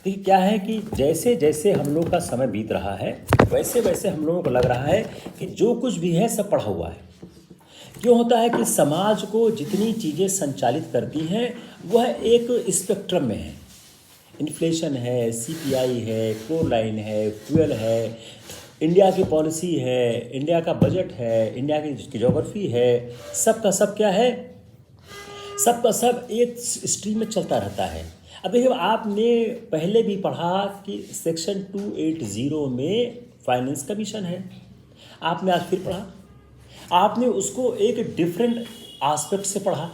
देखिए क्या है कि जैसे जैसे हम लोग का समय बीत रहा है वैसे वैसे हम लोगों को लग रहा है कि जो कुछ भी है सब पढ़ा हुआ है। क्यों होता है कि समाज को जितनी चीज़ें संचालित करती हैं वह एक स्पेक्ट्रम में है। इन्फ्लेशन है, सीपीआई है, कोल लाइन है, फ्यूल है, इंडिया की पॉलिसी है, इंडिया का बजट है, इंडिया की ज्योग्राफी है। सब का सब क्या है, सब का सब एक स्ट्रीम में चलता रहता है। अब देखिए आपने पहले भी पढ़ा कि सेक्शन 280 में फाइनेंस कमीशन है। आपने आज फिर पढ़ा, आपने उसको एक डिफरेंट आस्पेक्ट से पढ़ा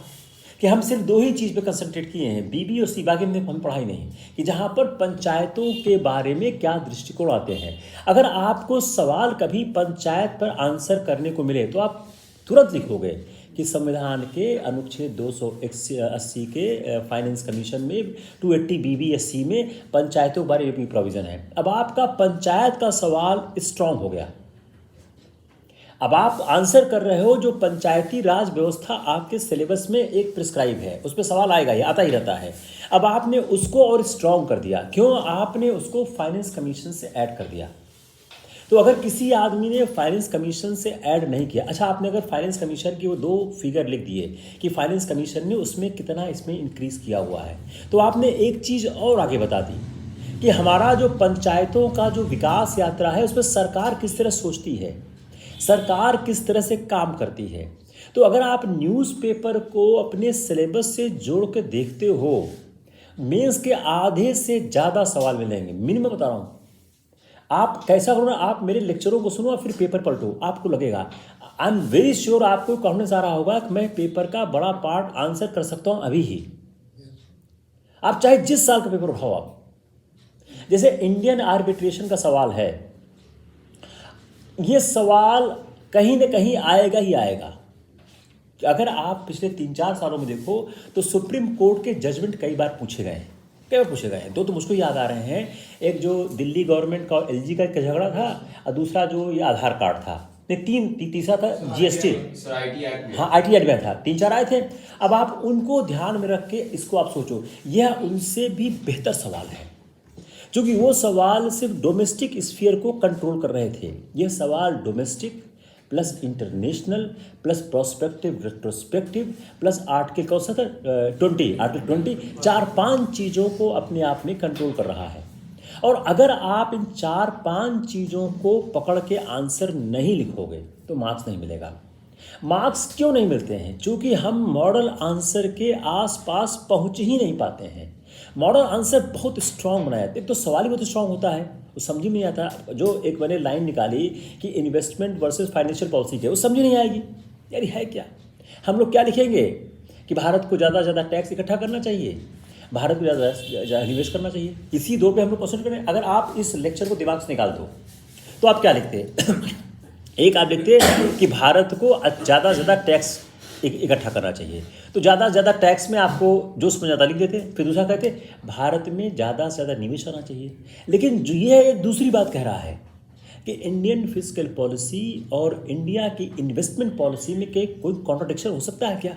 कि हम सिर्फ दो ही चीज़ पे कंसंट्रेट किए हैं, बीबी और सी, बाकी में हम पढ़ा ही नहीं कि जहाँ पर पंचायतों के बारे में क्या दृष्टिकोण आते हैं। अगर आपको सवाल कभी पंचायत पर आंसर करने को मिले तो आप तुरंत लिखोगे कि संविधान के अनुच्छेद 280 के फाइनेंस कमीशन में 280 BBSC में पंचायतों के बारे में भी प्रोविज़न है। अब आपका पंचायत का सवाल स्ट्रांग हो गया। अब आप आंसर कर रहे हो जो पंचायती राज व्यवस्था आपके सिलेबस में एक प्रिस्क्राइब है, उस पर सवाल आएगा, ये आता ही रहता है। अब आपने उसको और स्ट्रॉन्ग कर दिया। क्यों? आपने उसको फाइनेंस कमीशन से ऐड कर दिया। तो अगर किसी आदमी ने फाइनेंस कमीशन से ऐड नहीं किया, अच्छा आपने अगर फाइनेंस कमीशन की वो 2 फिगर लिख दिए कि फाइनेंस कमीशन ने उसमें कितना इसमें इंक्रीज़ किया हुआ है, तो आपने एक चीज़ और आगे बता दी कि हमारा जो पंचायतों का जो विकास यात्रा है उसमें सरकार किस तरह सोचती है, सरकार किस तरह से काम करती है। तो अगर आप न्यूज़पेपर को अपने सिलेबस से जोड़ के देखते हो, मेंस के आधे से ज़्यादा सवाल मिलेंगे, मिनिमम बता रहा हूँ। आप कैसा करो ना, आप मेरे लेक्चरों को सुनो और फिर पेपर पलटो, आपको लगेगा, आई एम वेरी श्योर आपको कॉन्फिडेंस आ रहा होगा कि मैं पेपर का बड़ा पार्ट आंसर कर सकता हूँ अभी ही। आप चाहे जिस साल का पेपर उठाओ, आप जैसे इंडियन आर्बिट्रेशन का सवाल है, ये सवाल कहीं ना कहीं आएगा ही आएगा। अगर आप पिछले 3-4 सालों में देखो तो सुप्रीम कोर्ट के जजमेंट कई बार पूछे गए हैं, कई बार पूछे गए हैं। 2 तो मुझको याद आ रहे हैं, एक जो दिल्ली गवर्नमेंट का LG का झगड़ा था और दूसरा जो ये आधार कार्ड था, नहीं तीसरा था GST, हाँ IT एक्ट में था, 3-4 आए थे। अब आप उनको ध्यान में रख के इसको आप सोचो, यह उनसे भी बेहतर सवाल है क्योंकि वो सवाल सिर्फ डोमेस्टिक स्फीयर को कंट्रोल कर रहे थे। यह सवाल domestic plus international plus prospective retrospective plus article कौन सा था, 20, आर्टिकल 20, 4-5 चीज़ों को अपने आप में कंट्रोल कर रहा है। और अगर आप इन 4-5 चीज़ों को पकड़ के आंसर नहीं लिखोगे तो मार्क्स नहीं मिलेगा। मार्क्स क्यों नहीं मिलते हैं? क्योंकि हम मॉडल आंसर के आसपास पहुंच ही नहीं पाते हैं। मॉडल आंसर बहुत स्ट्रांग बनाया, एक तो सवाल ही बहुत स्ट्रांग होता है, वो समझ में नहीं आता। जो एक मैंने लाइन निकाली कि इन्वेस्टमेंट वर्सेस फाइनेंशियल पॉलिसी के, वो समझ नहीं आएगी यार है क्या। हम लोग क्या लिखेंगे कि भारत को ज़्यादा से ज़्यादा टैक्स इकट्ठा करना चाहिए, भारत को ज़्यादा निवेश करना चाहिए, इसी 2 पे हम लोग क्वेश्चन करें। अगर आप इस लेक्चर को दिमाग से निकाल दो तो आप क्या लिखते हैं? एक आप लिखते हैं कि भारत को ज़्यादा से ज़्यादा टैक्स इकट्ठा करना चाहिए, तो ज़्यादा से ज़्यादा टैक्स में आपको जो समझ आता लिख देते। फिर दूसरा कहते भारत में ज़्यादा से ज़्यादा निवेश आना चाहिए। लेकिन जो ये एक दूसरी बात कह रहा है कि इंडियन फिस्कल पॉलिसी और इंडिया की इन्वेस्टमेंट पॉलिसी में कोई कॉन्ट्रडिक्शन हो सकता है क्या?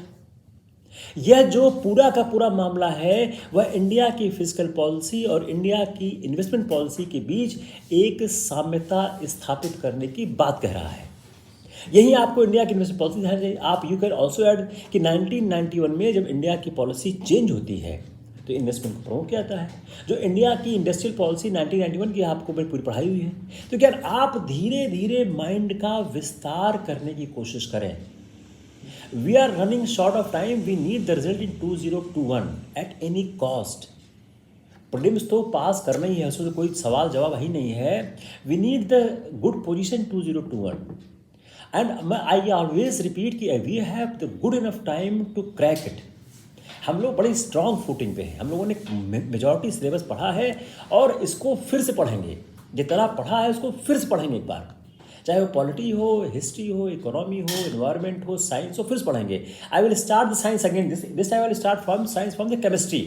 यह जो पूरा का पूरा मामला है वह इंडिया की फिस्कल पॉलिसी और इंडिया की इन्वेस्टमेंट पॉलिसी के बीच एक साम्यता स्थापित करने की बात कह रहा है। यही आपको इंडिया की इन्वेस्टमेंट पॉलिसी ध्यान चाहिए। आप यू कैन ऑल्सो ऐड कि 1991 में जब इंडिया की पॉलिसी चेंज होती है तो इन्वेस्टमेंट को प्रमोट किया जाता है। जो इंडिया की इंडस्ट्रियल पॉलिसी 1991 की आपको मैं पूरी पढ़ाई हुई है। तो क्या आप धीरे धीरे माइंड का विस्तार करने की कोशिश करें। We are running short of time, we need the result in 2021 at any cost. Prelims तो पास करना ही है, उसमें तो कोई सवाल जवाब ही नहीं है। We need the good position 2021 and I always repeat कि we have the good enough time to crack it. हम लोग बड़ी स्ट्रॉन्ग फुटिंग पे हैं, हम लोगों ने मेजॉरिटी सिलेबस पढ़ा है और इसको फिर से पढ़ेंगे। जितना पढ़ा है उसको फिर से पढ़ेंगे एक बार, चाहे वो पॉलिटी हो, हिस्ट्री हो, इकोनॉमी हो, एनवायरनमेंट हो, साइंस हो, फिर से पढ़ेंगे। आई will start the science again, this time I will start from science, from the chemistry,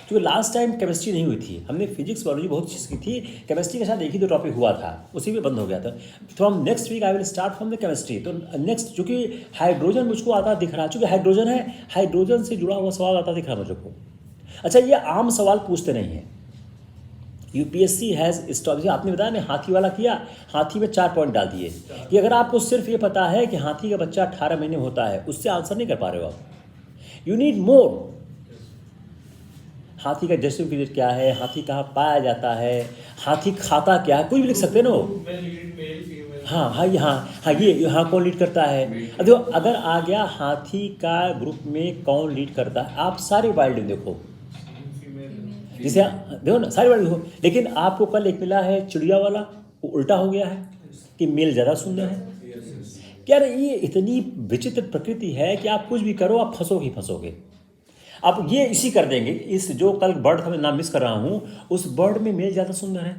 क्योंकि लास्ट टाइम केमिस्ट्री नहीं हुई थी। हमने फिजिक्स बायोलॉजी बहुत चीज़ की थी, केमिस्ट्री के साथ एक ही 2 टॉपिक हुआ था, उसी में बंद हो गया था। From next week I will start from the chemistry. तो नेक्स्ट, चूँकि हाइड्रोजन मुझको आता दिख रहा, चूँकि हाइड्रोजन है, हाइड्रोजन से जुड़ा हुआ सवाल आता दिख रहा मुझको। अच्छा, ये आम सवाल पूछते नहीं हैं, यूपीएससी हैज़ स्टॉप, आपने बताया ना हाथी वाला किया, हाथी में 4 पॉइंट डाल दिए कि अगर आपको सिर्फ ये पता है कि हाथी का बच्चा 18 महीने होता है, उससे आंसर नहीं कर पा रहे हो आप। You need more. हाथी का जेस्टिंग पीरियड क्या है, हाथी कहाँ पाया जाता है, हाथी खाता क्या है, कोई भी लिख सकते हैं ना वो। हाँ हाँ ये यहाँ कौन लीड करता है। देखो अगर आ गया हाथी का ग्रुप में कौन लीड करता है, आप सारे वाइल्ड देखो, जैसे देखो ना सारे वाइल्ड देखो, लेकिन आपको कल एक मिला है चिड़िया वाला, वो उल्टा हो गया है कि मेल ज़्यादा सुंदर है। क्या ये इतनी विचित्र प्रकृति है कि आप कुछ भी करो आप फंसोगे ही फंसोगे। अब ये इसी कर देंगे, इस जो कल बर्ड का मैं नाम मिस कर रहा हूँ, उस बर्ड में मेल ज़्यादा सुंदर है।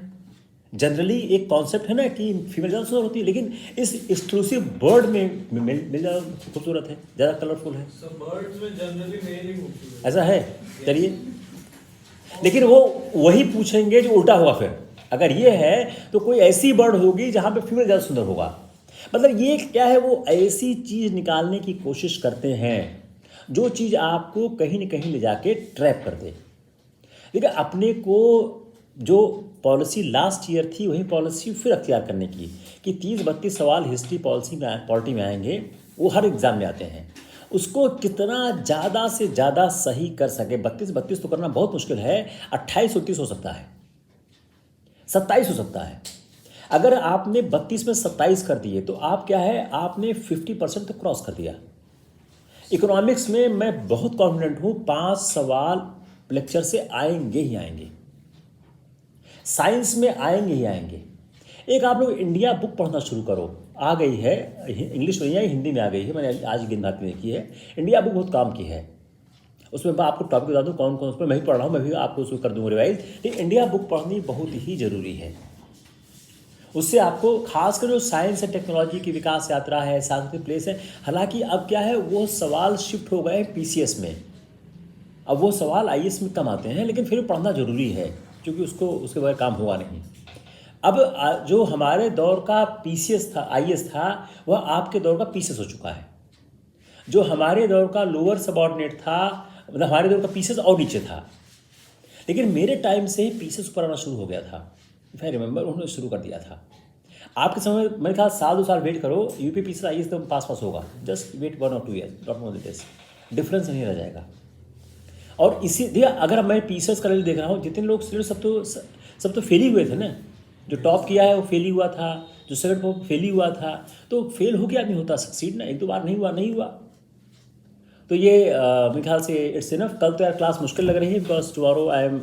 जनरली एक कॉन्सेप्ट है ना कि फीमेल ज़्यादा सुंदर होती है, लेकिन इस एक्सक्लूसिव बर्ड में मेल ज़्यादा खूबसूरत है, ज़्यादा कलरफुल है। बर्ड्स में जनरली मेल ही खूबसूरत ऐसा है, चलिए। लेकिन वो वही पूछेंगे जो उल्टा होगा फिर। अगर ये है तो कोई ऐसी बर्ड होगी जहाँ पे फीमेल ज़्यादा सुंदर होगा। मतलब ये क्या है, वो ऐसी चीज़ निकालने की कोशिश करते हैं जो चीज़ आपको कहीं न कहीं ले जाके ट्रैप कर दे। देखिए अपने को जो पॉलिसी लास्ट ईयर थी वही पॉलिसी फिर अख्तियार करने की कि 30-32 सवाल हिस्ट्री पॉलिटी में आएंगे, वो हर एग्ज़ाम में आते हैं, उसको कितना ज़्यादा से ज़्यादा सही कर सके। 32 तो करना बहुत मुश्किल है, 28-29 हो सकता है, 27 हो सकता है। अगर आपने 32 में 27 कर दिए तो आप क्या है, आपने 50% तो क्रॉस कर दिया। इकोनॉमिक्स में मैं बहुत कॉन्फिडेंट हूँ 5 सवाल लेक्चर से आएंगे ही आएंगे, साइंस में आएंगे ही आएंगे। एक आप लोग इंडिया बुक पढ़ना शुरू करो, आ गई है, इंग्लिश में नहीं आई, हिंदी में आ गई है, मैंने आज गेंद भारती में देखी है। इंडिया बुक बहुत काम की है, उसमें मैं आपको टॉपिक बता दूँ कौन कौन, उसमें मैं भी पढ़ रहा हूँ, मैं भी आपको उसको कर दूँगा रिवाइज। लेकिन इंडिया बुक पढ़नी बहुत ही ज़रूरी है, उससे आपको खासकर जो साइंस एंड टेक्नोलॉजी की विकास यात्रा है, सांस्कृतिक प्लेस है। हालांकि अब क्या है, वो सवाल शिफ्ट हो गए पीसीएस में, अब वो सवाल आईएएस में कम आते हैं, लेकिन फिर पढ़ना ज़रूरी है क्योंकि उसके बगैर काम हुआ नहीं। अब जो हमारे दौर का पीसीएस था, आईएएस था, वह आपके दौर का पीसीएस हो चुका है। जो हमारे दौर का लोअर सबऑर्डिनेट था, मतलब हमारे दौर का पीसीएस और नीचे था, लेकिन मेरे टाइम से ही पीसीएस ऊपर आना शुरू हो गया था। इफ आई रिमेंबर, उन्होंने शुरू कर दिया था। आपके समय मेरे ख्याल 1-2 साल वेट करो, यूपी पीसीएस आईएएस तो पास होगा, just wait 1 or 2 year, dot more this, difference नहीं रह जाएगा। और इसी दिया अगर मैं पीसीएस का देख रहा हूँ, जितने लोग सब तो फेल ही हुए थे ना। जो टॉप किया है वो फेल ही हुआ था, जो सेकंड वो फेल ही हुआ था। तो फेल हो गया नहीं होता सक्सीड ना, 1-2 बार नहीं हुआ। तो ये मेरे ख्याल से इट्स इनफ। कल तो यार क्लास मुश्किल लग रही है, बिकॉज टुमारो आई एम